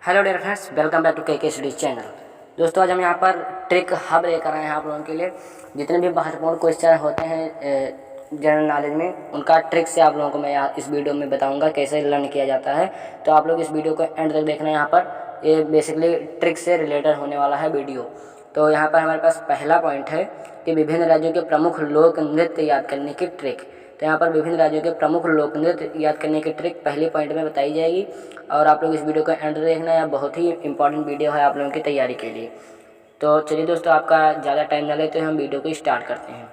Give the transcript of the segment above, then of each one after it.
Hello dear friends, welcome back to K studies channel. दोस्तों, आज हम यहाँ पर ट्रिक हब लेकर आए हैं आप लोगों के लिए। जितने भी महत्वपूर्ण क्वेश्चन होते हैं जनरल नॉलेज में, उनका ट्रिक से आप लोगों को मैं यहाँ इस वीडियो में बताऊंगा कैसे लर्न किया जाता है। तो आप लोग इस वीडियो को एंड तक देखना। यहाँ पर ये बेसिकली ट्रिक से रिलेटेड होने वाला है वीडियो। तो यहाँ पर हमारे पास पहला पॉइंट है कि विभिन्न राज्यों के प्रमुख लोक नृत्य याद करने की ट्रिक। तो यहाँ पर विभिन्न राज्यों के प्रमुख लोक नृत्य याद करने की ट्रिक पहले पॉइंट में बताई जाएगी और आप लोग इस वीडियो को एंड तक देखना। यह बहुत ही इंपॉर्टेंट वीडियो है आप लोगों की तैयारी के लिए। तो चलिए दोस्तों, आपका ज़्यादा टाइम ना लेते हुए हम वीडियो को स्टार्ट करते हैं।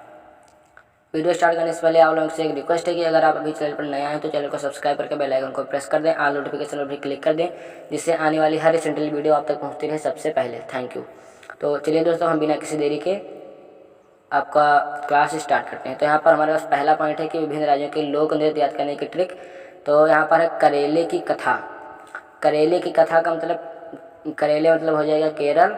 वीडियो स्टार्ट करने से पहले आप लोगों से एक रिक्वेस्ट है कि अगर आप अभी चैनल पर नया हैं तो चैनल को सब्सक्राइब करके बेल आइकन को प्रेस कर दें, ऑल नोटिफिकेशन पर भी क्लिक कर दें, जिससे आने वाली हर रिसेंटली वीडियो आप तक पहुँचती रहे सबसे पहले। Thank you. तो चलिए दोस्तों, हम बिना किसी देरी के आपका क्लास स्टार्ट करते हैं। तो यहाँ पर हमारे पास पहला पॉइंट है कि विभिन्न राज्यों के लोक नृत्य याद करने की ट्रिक। तो यहाँ पर है करेले की कथा। करेले की कथा का मतलब, करेले मतलब हो जाएगा केरल,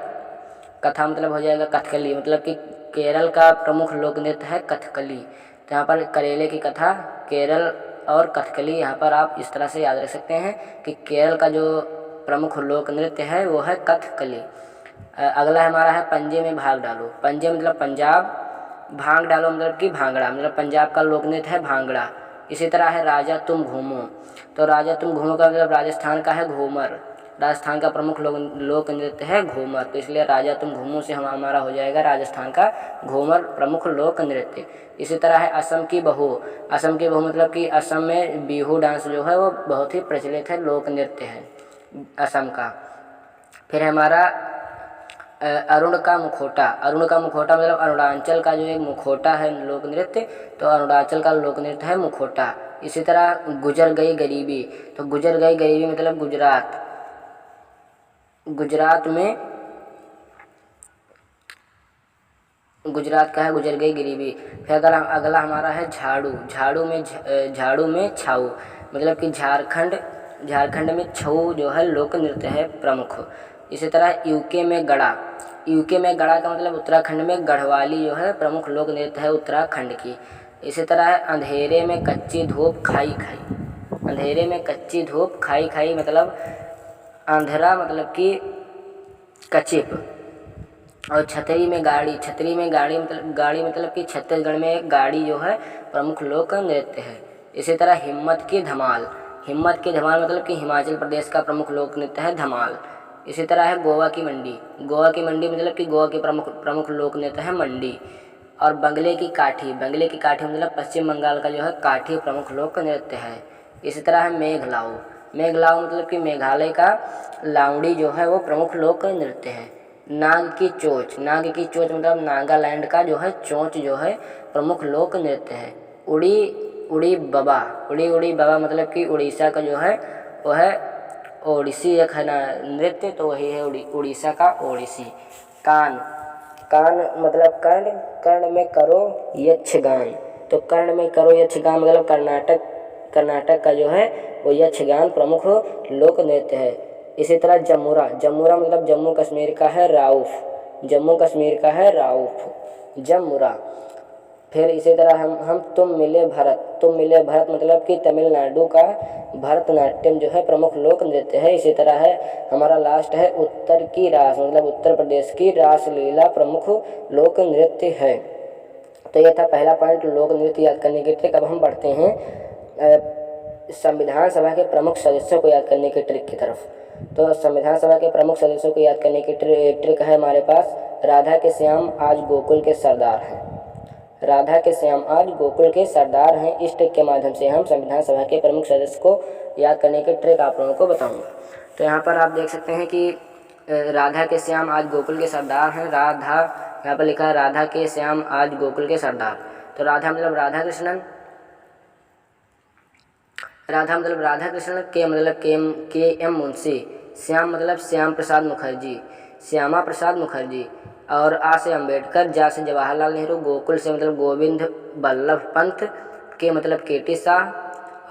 कथा मतलब हो जाएगा कथकली, मतलब कि केरल का प्रमुख लोक नृत्य है कथकली। तो यहाँ पर करेले की कथा, केरल और कथकली, यहाँ पर आप इस तरह से याद रख सकते हैं कि केरल का जो प्रमुख लोक नृत्य है वो है कथकली। अगला हमारा है पंजे में भाग डालो। पंजे मतलब पंजाब, भाग डालो मतलब कि भांगड़ा, मतलब पंजाब का लोक नृत्य है भांगड़ा। इसी तरह है राजा तुम घूमो। तो राजा तुम घूमो का मतलब राजस्थान का है घूमर। राजस्थान का प्रमुख लोक नृत्य है घूमर, तो इसलिए राजा तुम घूमो से हमारा हो जाएगा राजस्थान का घूमर प्रमुख लोक नृत्य। इसी तरह है असम की बहू। असम की बहू मतलब कि असम में बिहू डांस जो है वो बहुत ही प्रचलित है, लोक नृत्य है असम का। फिर हमारा अरुण का मुखौटा। अरुण का मुखौटा मतलब अरुणाचल का जो एक मुखौटा है लोक नृत्य, तो अरुणाचल का लोक नृत्य है मुखौटा। इसी तरह गुजर गई गरीबी। तो गुजर गई गरीबी मतलब गुजरात, गुजरात में गुजरात का है गुजर गई गरीबी। फिर अगला हमारा है झाड़ू। झाड़ू में छाऊ, मतलब कि झारखंड में छऊ जो है लोक नृत्य है प्रमुख। इसी तरह यूके में गड़ा। यूके में गड़ा का मतलब उत्तराखंड में गढ़वाली जो है प्रमुख लोक नृत्य है उत्तराखंड की। इसी तरह है अंधेरे में कच्ची धूप खाई खाई। अंधेरे में कच्ची धूप खाई खाई मतलब अंधेरा मतलब कि कचिप। और छतरी में गाड़ी। छतरी में गाड़ी मतलब कि छत्तीसगढ़ में एक गाड़ी जो है प्रमुख लोक नृत्य है। इसी तरह हिम्मत की धमाल। हिम्मत की धमाल मतलब कि हिमाचल प्रदेश का प्रमुख लोक नृत्य है धमाल। इसी तरह है गोवा की मंडी। गोवा की मंडी मतलब कि गोवा की प्रमुख लोक नृत्य है मंडी। और बंगले की काठी। बंगले की काठी मतलब पश्चिम बंगाल का जो है काठी प्रमुख लोक नृत्य है। इसी तरह है मेघलाऊ। मेघलाऊ मतलब कि मेघालय का लावड़ी जो है वो प्रमुख लोक नृत्य है। नाग की चोंच। नाग की चोंच मतलब नागालैंड का जो है चोंच जो है प्रमुख लोक नृत्य है। उड़ी बाबा। उड़ी बाबा मतलब कि उड़ीसा का जो है वो है ओडिसी एक है ना नृत्य, तो वही है उड़ीसा का ओडिसी। कान मतलब कर्ण में करो यक्षगान। तो कर्ण में करो यक्षगान मतलब कर्नाटक का जो है वो यक्षगान प्रमुख लोक नृत्य है। इसी तरह जमुरा मतलब जम्मू कश्मीर का है राउफ जमुरा। फिर इसी तरह हम तुम मिले भरत मतलब कि तमिलनाडु का भरतनाट्यम जो है प्रमुख लोक नृत्य है। इसी तरह है हमारा लास्ट है उत्तर की रास, मतलब उत्तर प्रदेश की रासलीला प्रमुख लोक नृत्य है। तो ये था पहला पॉइंट, लोक नृत्य याद करने की ट्रिक। अब हम बढ़ते हैं संविधान सभा के प्रमुख सदस्यों को याद करने की ट्रिक की तरफ। तो संविधान सभा के प्रमुख सदस्यों को याद करने की ट्रिक है हमारे पास। राधा के श्याम आज गोकुल के सरदार हैं। राधा के श्याम आज गोकुल के सरदार हैं। इस ट्रिक के माध्यम से हम संविधान सभा के प्रमुख सदस्य को याद करने की ट्रिक आप लोगों को बताऊंगा। तो यहाँ पर आप देख सकते हैं कि राधा के श्याम आज गोकुल के सरदार हैं। राधा, यहाँ पर लिखा है राधा के श्याम आज गोकुल के सरदार। तो राधा मतलब राधा कृष्णन, के मतलब के एम मुंशी, श्याम मतलब श्यामा प्रसाद मुखर्जी, और आ से अम्बेडकर, जा से जवाहरलाल नेहरू, गोकुल से मतलब गोविंद बल्लभ पंत, के मतलब केटी शाह,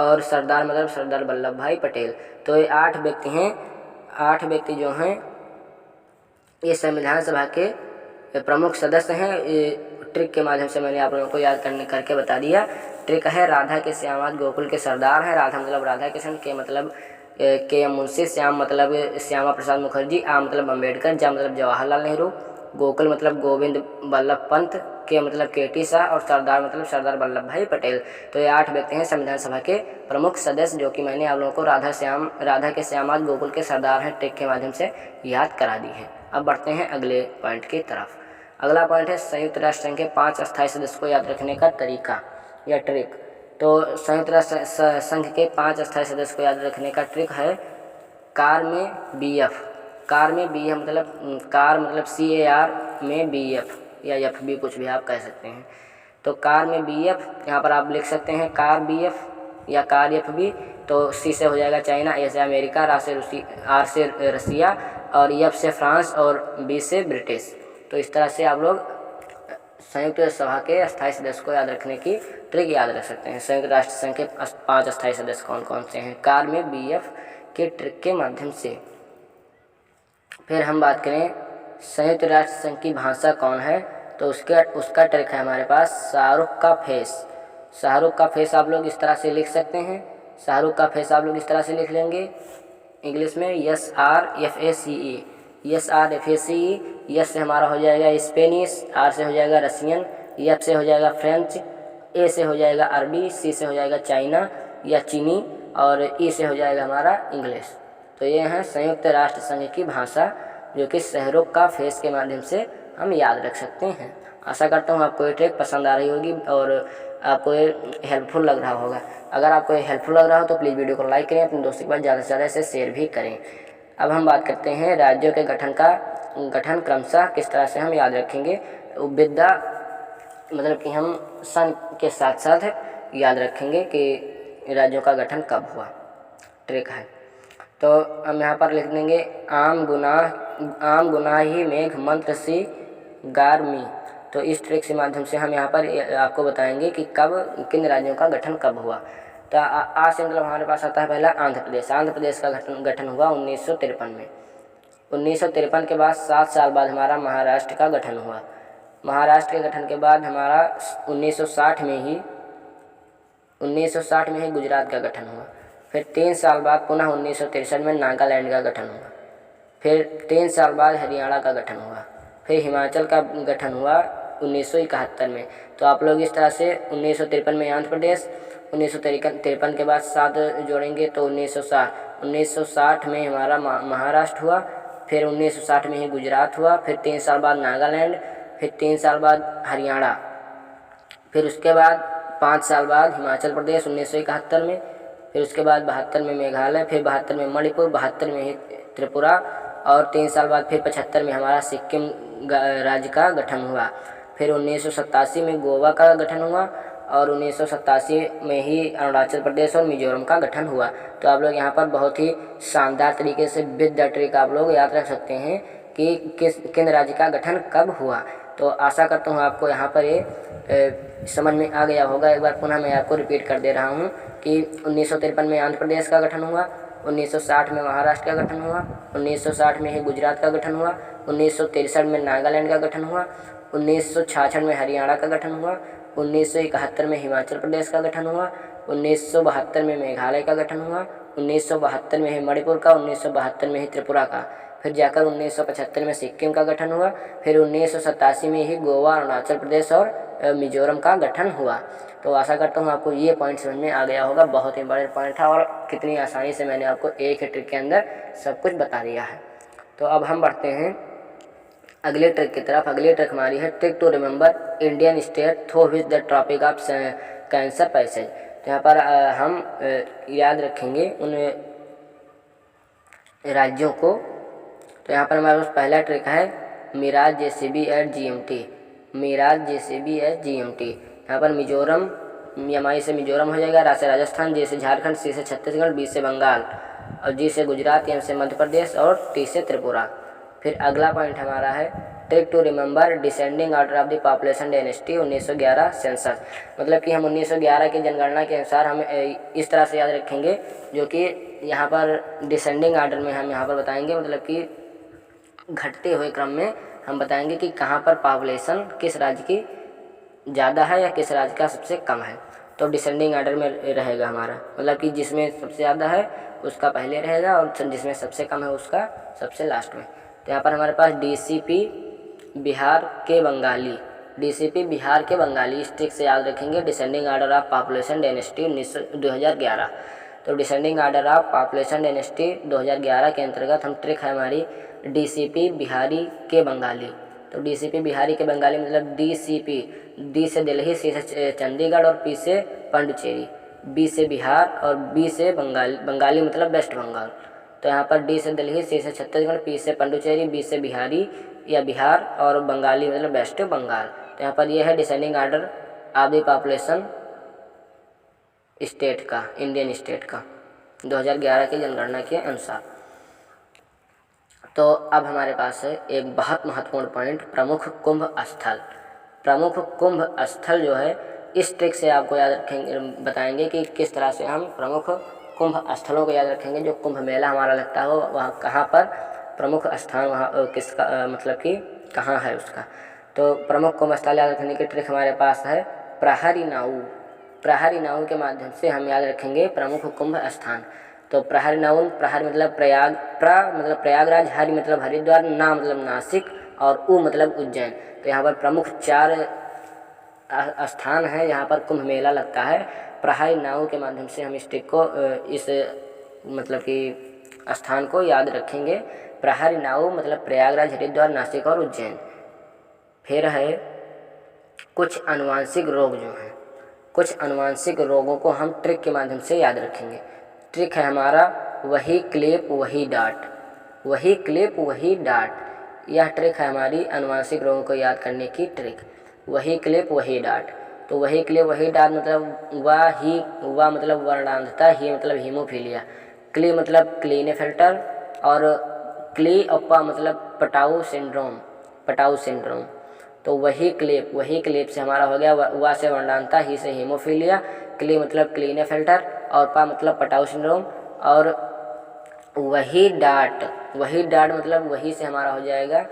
और सरदार मतलब सरदार वल्लभ भाई पटेल। तो ये 8 व्यक्ति हैं। 8 व्यक्ति जो हैं ये संविधान सभा के प्रमुख सदस्य हैं। ट्रिक के माध्यम से मैंने आप लोगों को याद करके बता दिया। ट्रिक है राधा के श्याम आज गोकुल के सरदार हैं। राधा मतलब राधा कृष्ण, के मतलब के एम मुंशी, श्याम मतलब श्यामा प्रसाद मुखर्जी, आ मतलब अम्बेडकर, जा मतलब जवाहरलाल नेहरू, गोकुल मतलब गोविंद बल्लभ पंत, के मतलब केटी शाह और सरदार मतलब सरदार वल्लभ भाई पटेल। तो ये 8 व्यक्ति हैं संविधान सभा के प्रमुख सदस्य, जो कि मैंने आप लोगों को राधा के श्याम गोकुल के सरदार हैं ट्रिक के माध्यम से याद करा दी है। अब बढ़ते हैं अगले पॉइंट की तरफ। अगला पॉइंट है संयुक्त राष्ट्र संघ के 5 अस्थायी सदस्य को याद रखने का तरीका या ट्रिक। तो संयुक्त राष्ट्र संघ के 5 अस्थायी सदस्य को याद रखने का ट्रिक है कार में BF, कार में बी है मतलब कार मतलब CAR में BF या FB कुछ भी आप कह सकते हैं। तो कार में BF यहाँ पर आप लिख सकते हैं कार BF या कार FB। तो C से हो जाएगा चाइना, A से अमेरिका, R से रसिया और F से फ्रांस और B से ब्रिटिश। तो इस तरह से आप लोग संयुक्त सभा के अस्थायी सदस्य को याद रखने की ट्रिक याद रख सकते हैं। संयुक्त राष्ट्र संघ के 5 अस्थायी सदस्य कौन कौन से हैं कार में BF के ट्रिक के माध्यम से। फिर हम बात करें संयुक्त राष्ट्र संघ की भाषा कौन है, तो उसका ट्रिक है हमारे पास शाहरुख का फेस। शाहरुख का फेस आप लोग इस तरह से लिख सकते हैं, शाहरुख का फेस आप लोग इस तरह से लिख लेंगे इंग्लिश में SRFACE, SRFACE। यस से हमारा हो जाएगा स्पेनिश, R से हो जाएगा रसियन, F से हो जाएगा फ्रेंच, A से हो जाएगा अरबी, C से हो जाएगा चाइना या चीनी और E से हो जाएगा हमारा इंग्लिश। तो ये हैं संयुक्त राष्ट्र संघ की भाषा, जो कि शाहरुख का फेस के माध्यम से हम याद रख सकते हैं। आशा करता हूँ आपको ये ट्रिक पसंद आ रही होगी और आपको ये हेल्पफुल लग रहा होगा। अगर आपको ये हेल्पफुल लग रहा हो तो प्लीज़ वीडियो को लाइक करें, अपने दोस्तों के पास ज़्यादा से ज़्यादा इसे शेयर भी करें। अब हम बात करते हैं राज्यों के गठन क्रमशः किस तरह से हम याद रखेंगे। विद्या मतलब कि हम सन के साथ साथ याद रखेंगे कि राज्यों का गठन कब हुआ, ट्रिक है। तो हम यहाँ पर लिख देंगे आम गुनाह ही मेघ मंत्र सी गारमी। तो इस ट्रिक के माध्यम से हम यहाँ पर आपको बताएंगे कि किन राज्यों का गठन कब हुआ। तो आ से मतलब हमारे पास आता है पहला आंध्र प्रदेश। आंध्र प्रदेश का गठन हुआ 1953 में। 1953 के बाद 7 साल बाद हमारा महाराष्ट्र का गठन हुआ। महाराष्ट्र के गठन के बाद हमारा 1960 में ही गुजरात का गठन हुआ। फिर 3 साल बाद पुनः 1963 में नागालैंड का गठन हुआ। फिर 3 साल बाद हरियाणा का गठन हुआ। फिर हिमाचल का गठन हुआ 1971 में। तो आप लोग इस तरह से 1953 में आंध्र प्रदेश, 1953 के बाद 7 जोड़ेंगे तो 1960 में हमारा महाराष्ट्र हुआ। फिर 1960 में ही गुजरात हुआ। फिर 3 साल बाद नागालैंड, फिर 3 साल बाद हरियाणा, फिर उसके बाद 5 साल बाद हिमाचल प्रदेश 1971 में। फिर उसके बाद 72 में मेघालय, फिर 72 में मणिपुर, 72 में ही त्रिपुरा और 3 साल बाद फिर 75 में हमारा सिक्किम राज्य का गठन हुआ। फिर 1987 में गोवा का गठन हुआ और 1987 में ही अरुणाचल प्रदेश और मिजोरम का गठन हुआ। तो आप लोग यहाँ पर बहुत ही शानदार तरीके से विद द ट्रिक आप लोग याद रख सकते हैं कि किन राज्य का गठन कब हुआ। तो आशा करता हूँ आपको यहाँ पर ये समझ में आ गया होगा। एक बार पुनः मैं आपको रिपीट कर दे रहा हूँ कि 1953 में आंध्र प्रदेश का गठन हुआ, 1960 में महाराष्ट्र का गठन हुआ, 1960 में ही गुजरात का गठन हुआ, 1963 में नागालैंड का गठन हुआ, 1966 में हरियाणा का गठन हुआ, 1971 में हिमाचल प्रदेश का गठन हुआ, 1972 में मेघालय का गठन हुआ, 1972 में ही मणिपुर का, 1972 में ही त्रिपुरा का, फिर जाकर 1975 में सिक्किम का गठन हुआ। फिर 1987 में ही गोवा, अरुणाचल प्रदेश और मिजोरम का गठन हुआ। तो आशा करता हूँ आपको ये पॉइंट समझ में आ गया होगा। बहुत ही बड़े पॉइंट था और कितनी आसानी से मैंने आपको एक ही ट्रिक के अंदर सब कुछ बता दिया है। तो अब हम बढ़ते हैं अगले ट्रिक की तरफ। अगली ट्रिक हमारी है trick to remember Indian state through which the topic of cancer passage. तो यहाँ पर हम याद रखेंगे उन राज्यों को। तो यहाँ पर हमारे पास पहला ट्रिक है Miraj JCB at GMT। Miraj JCB at GMT। यहाँ पर मिजोरम, MI से मिजोरम हो जाएगा, से राजस्थान, J से झारखंड, C से छत्तीसगढ़, B से बंगाल और G से गुजरात, M से मध्य प्रदेश और T से त्रिपुरा। फिर अगला पॉइंट हमारा है trick to remember descending order of the population density 1911 census. मतलब कि हम 1911 की जनगणना के अनुसार हम इस तरह से याद रखेंगे, जो कि यहाँ पर डिसेंडिंग ऑर्डर में हम यहाँ पर बताएंगे, मतलब कि घटते हुए क्रम में हम बताएंगे कि कहाँ पर पॉपुलेशन किस राज्य की ज़्यादा है या किस राज्य का सबसे कम है। तो डिसेंडिंग आर्डर में रहेगा हमारा, मतलब कि जिसमें सबसे ज़्यादा है उसका पहले रहेगा और जिसमें सबसे कम है उसका सबसे लास्ट में। तो यहाँ पर हमारे पास डीसीपी बिहार के बंगाली, डीसीपी बिहार के बंगाली, इस ट्रिक से याद रखेंगे descending order of population dynasty 2011। तो descending order of population dynasty 2011 के अंतर्गत हम ट्रिक है हमारी डीसीपी बिहारी के बंगाली। तो डीसीपी बिहारी के बंगाली मतलब डीसीपी, डी से दिल्ली, सी से चंडीगढ़ और पी से पांडिचेरी, बी से बिहार और बी से बंगाल, बंगाली मतलब वेस्ट बंगाल। तो यहाँ पर डी से दिल्ली, सी से छत्तीसगढ़, पी से पांडिचेरी, बी से बिहारी या बिहार और बंगाली मतलब वेस्ट बंगाल। तो यहाँ पर यह है descending order of the population state का, इंडियन स्टेट का 2011 की जनगणना के अनुसार। तो अब हमारे पास है एक बहुत महत्वपूर्ण पॉइंट, प्रमुख कुंभ स्थल। प्रमुख कुंभ स्थल जो है इस ट्रिक से आपको याद रखेंगे, बताएंगे कि किस तरह से हम प्रमुख कुंभ स्थलों को याद रखेंगे। जो कुंभ मेला हमारा लगता हो वहाँ कहाँ पर प्रमुख स्थान, वहाँ किसका मतलब कि कहाँ है उसका। तो प्रमुख कुंभ स्थल याद रखने की ट्रिक हमारे पास है प्रहरी नाऊ। प्रहरी नाऊ के माध्यम से हम याद रखेंगे प्रमुख कुंभ स्थान। तो प्रहरी नाऊ, प्रहरी मतलब प्रयाग, मतलब प्रयागराज, हरि मतलब हरिद्वार, ना मतलब नासिक और उ मतलब उज्जैन। तो यहाँ पर प्रमुख 4 स्थान है यहाँ पर कुंभ मेला लगता है। प्रहरी नाऊ के माध्यम से हम इस ट्रिक को, इस मतलब कि स्थान को याद रखेंगे। प्रहरी नाऊ मतलब प्रयागराज, हरिद्वार, नासिक और उज्जैन। फिर है कुछ अनुवांशिक रोग जो हैं, कुछ अनुवांशिक रोगों को हम ट्रिक के माध्यम से याद रखेंगे। ट्रिक है हमारा वही क्लिप वही डाट, वही क्लिप वही डाट। यह ट्रिक है हमारी अनुवांशिक रोगों को याद करने की ट्रिक, वही क्लिप वही डाट। तो वही क्लिप वही डाट मतलब वाह मतलब वर्णांधता, ही मतलब हीमोफीलिया, क्ली मतलब क्लीनेफेल्टर और क्ली और पा मतलब पटाऊ सिंड्रोम, पटाऊ सिंड्रोम। तो वही क्लिप से हमारा हो गया वा से वर्णांधता, ही से हीमोफीलिया, क्ली मतलब क्लीनेफेल्टर और पा मतलब पटाऊ सिंड्रोम और वही डाट मतलब वही से हमारा हो जाएगा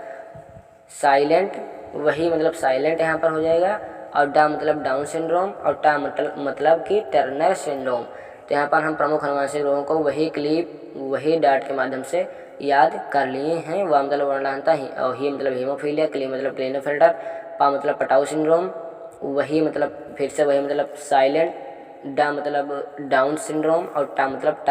साइलेंट, वही मतलब साइलेंट यहाँ पर हो जाएगा और डा मतलब डाउन सिंड्रोम और टा मतलब कि टर्नर सिंड्रोम। तो यहाँ पर हम प्रमुख अनुवांशिक रोगों को वही क्लिप वही डाट के माध्यम से याद कर लिए हैं। वह मतलब वर्णांधता, ही मतलब हीमोफीलिया, क्ली मतलब क्लीनेफेल्टर, पा मतलब पटाऊ सिंड्रोम, वही मतलब फिर से वही मतलब साइलेंट, डा मतलब डाउन सिंड्रोम और टा मतलब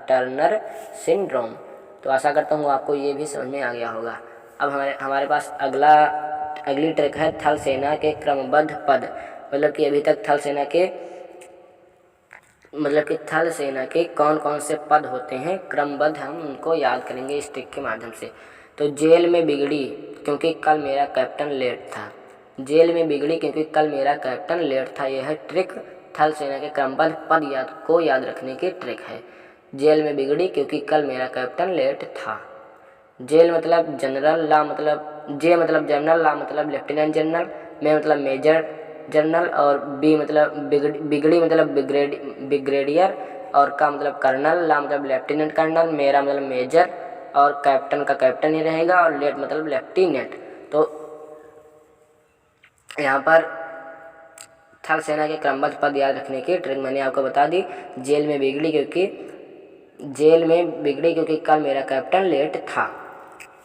टर्नर सिंड्रोम। तो आशा करता हूँ आपको ये भी समझ में आ गया होगा। अब हमारे पास अगली ट्रिक है थल सेना के क्रमबद्ध पद, मतलब कि अभी तक थल सेना के कौन कौन से पद होते हैं क्रमबद्ध, हम उनको याद करेंगे इस ट्रिक के माध्यम से। तो जेल में बिगड़ी क्योंकि कल मेरा कैप्टन लेट था, जेल में बिगड़ी क्योंकि कल मेरा कैप्टन लेट था। यह है ट्रिक थल सेना के क्रमबद्ध पद याद रखने की ट्रिक है। जेल में बिगड़ी क्योंकि कल मेरा कैप्टन लेट था। जेल मतलब जनरल, ला मतलब जे मतलब जनरल, ला मतलब लेफ्टिनेंट जनरल, में मतलब मेजर जनरल और बी मतलब बिगड़ी मतलब ब्रिगेडियर और का मतलब कर्नल, ला मतलब लेफ्टिनेंट कर्नल, मेरा मतलब मेजर और कैप्टन का कैप्टन ही रहेगा और लेट मतलब लेफ्टिनेंट। तो यहाँ पर थल सेना के क्रमबद्ध पद याद रखने की ट्रिक मैंने आपको बता दी। जेल में बिगड़ी क्योंकि कल मेरा कैप्टन लेट था।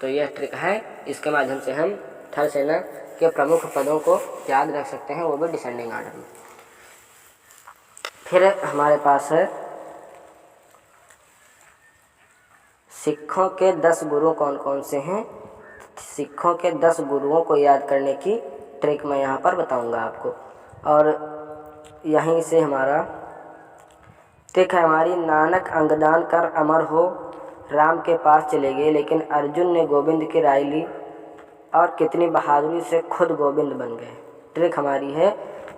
तो यह ट्रिक है, इसके माध्यम से हम थल सेना के प्रमुख पदों को याद रख सकते हैं, वो भी डिसेंडिंग आर्डर में। फिर हमारे पास है सिखों के 10 गुरु कौन कौन से हैं। सिखों के 10 गुरुओं को याद करने की ट्रिक मैं यहाँ पर बताऊँगा आपको। और यहीं से हमारा ट्रिक है हमारी नानक अंगदान कर अमर हो, राम के पास चले गए लेकिन अर्जुन ने गोविंद की राय ली और कितनी बहादुरी से खुद गोविंद बन गए। ट्रिक हमारी है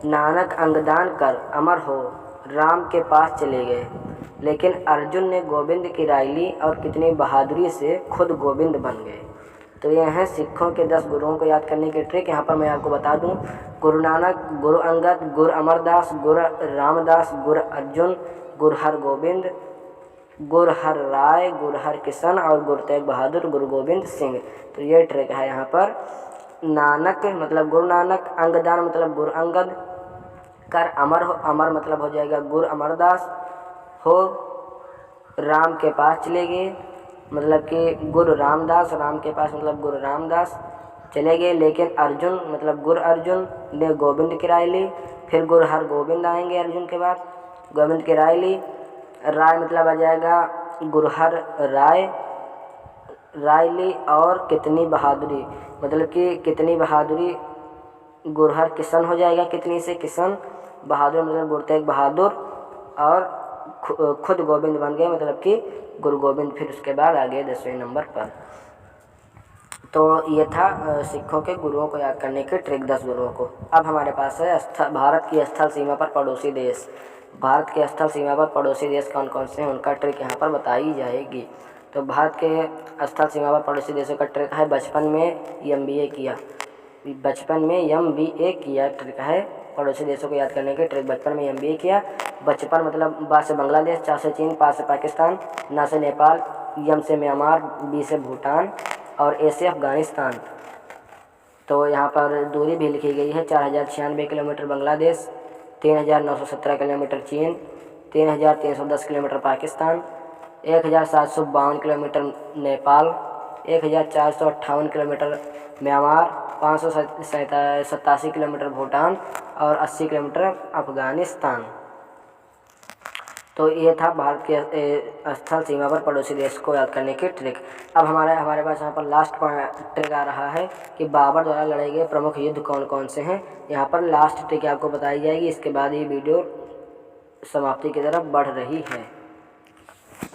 नानक अंगदान कर अमर हो, राम के पास चले गए लेकिन अर्जुन ने गोविंद की राय ली और कितनी बहादुरी से खुद गोविंद बन गए। तो यह है सिखों के 10 गुरुओं को याद करने की ट्रिक। यहाँ पर मैं आपको बता दूँ, गुरु नानक, गुरु अंगद, गुरु अमरदास, गुरु रामदास, गुरु अर्जुन, गुरु हरगोविंद, गुरु हर राय, गुरु हर किशन और गुरु तेग बहादुर, गुरु गोविंद सिंह। तो ये ट्रिक है यहाँ पर। नानक मतलब गुरु नानक, अंगदान मतलब गुरु अंगद, कर अमर हो, अमर मतलब हो जाएगा गुरु अमरदास हो राम के पास चले गए, मतलब कि गुरु रामदास, राम के पास मतलब गुरु रामदास चले गए, लेकिन अर्जुन मतलब गुरु अर्जुन ने गोविंद की राय ली। फिर गुरु हर गोविंद आएंगे अर्जुन के बाद, गोविंद की राय ली। राय मतलब आ जाएगा गुरु हर राय, राय ली। और कितनी बहादुरी मतलब कि कितनी बहादुरी, गुरहर किशन हो जाएगा, कितनी से किशन, बहादुर मतलब गुरु तेग बहादुर, और खुद गोविंद बन गए मतलब कि गुरु गोविंद। फिर उसके बाद आ गए 10वें नंबर पर। तो ये था सिखों के गुरुओं को याद करने के ट्रिक, 10 गुरुओं को। अब हमारे पास है भारत की स्थल सीमा पर पड़ोसी देश। भारत के स्थल सीमा पर पड़ोसी देश कौन कौन से हैं, उनका ट्रिक यहाँ पर बताई जाएगी। तो भारत के स्थल सीमा पर पड़ोसी देशों का ट्रिक है बचपन में MBA किया, बचपन में MBA किया ट्रिक है पड़ोसी देशों को याद करने के ट्रिक। बचपन में MBA किया, बचपन मतलब बा से बांग्लादेश, चा से चीन, पा से पाकिस्तान, ना से नेपाल, यम से म्यांमार, बी से भूटान और ए से अफ़गानिस्तान। तो यहाँ पर दूरी भी लिखी गई है 4096 किलोमीटर बांग्लादेश, 3917 किलोमीटर चीन, 3310 kilometre Pakistan, 1752 kilometre Nepal, 1458 kilometre Myanmar, 587 kilometre Bhutan और 80 किलोमीटर अफ़गानिस्तान। तो ये था भारत के स्थल सीमा पर पड़ोसी देश को याद करने की ट्रिक। अब हमारे पास यहाँ पर लास्ट ट्रिक आ रहा है कि बाबर द्वारा लड़े गए प्रमुख युद्ध कौन कौन से हैं। यहाँ पर लास्ट ट्रिक आपको बताई जाएगी, इसके बाद ये वीडियो समाप्ति की तरफ बढ़ रही है।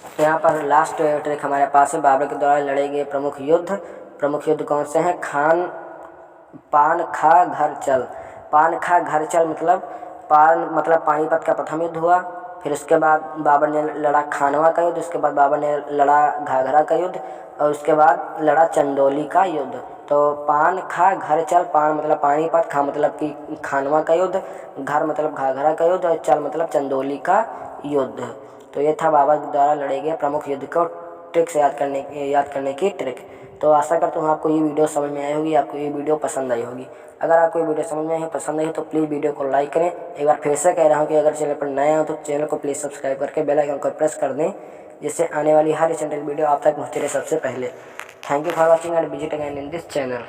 तो यहाँ पर लास्ट ट्रिक हमारे पास है, बाबर के द्वारा लड़े गए प्रमुख युद्ध कौन से हैं। पान खा घर चल। पान खा घर चल मतलब पानीपत का प्रथम युद्ध हुआ, फिर उसके बाद बाबर ने लड़ा खानवा का युद्ध, उसके बाद बाबर ने लड़ा घाघरा का युद्ध और उसके बाद लड़ा चंदौली का युद्ध। तो पान खा घर चल, पान मतलब पानीपत, खा मतलब कि खानवा का युद्ध, घर मतलब घाघरा का युद्ध और चल मतलब चंदौली का युद्ध। तो ये था बाबर द्वारा लड़े गए प्रमुख युद्ध को ट्रिक से याद करने की ट्रिक। तो आशा करता हूँ आपको ये वीडियो समझ में आई होगी, आपको ये वीडियो पसंद आई होगी। अगर आपको ये वीडियो समझ में आई पसंद आई तो प्लीज़ वीडियो को लाइक करें। एक बार फिर से कह रहा हूँ कि अगर चैनल पर नए हो तो चैनल को प्लीज़ सब्सक्राइब करके बेल आइकन को प्रेस कर दें, जिससे आने वाली हर चैनल वीडियो आप तक पहुँचे रहे सबसे पहले। Thank you for watching and visit again in this channel.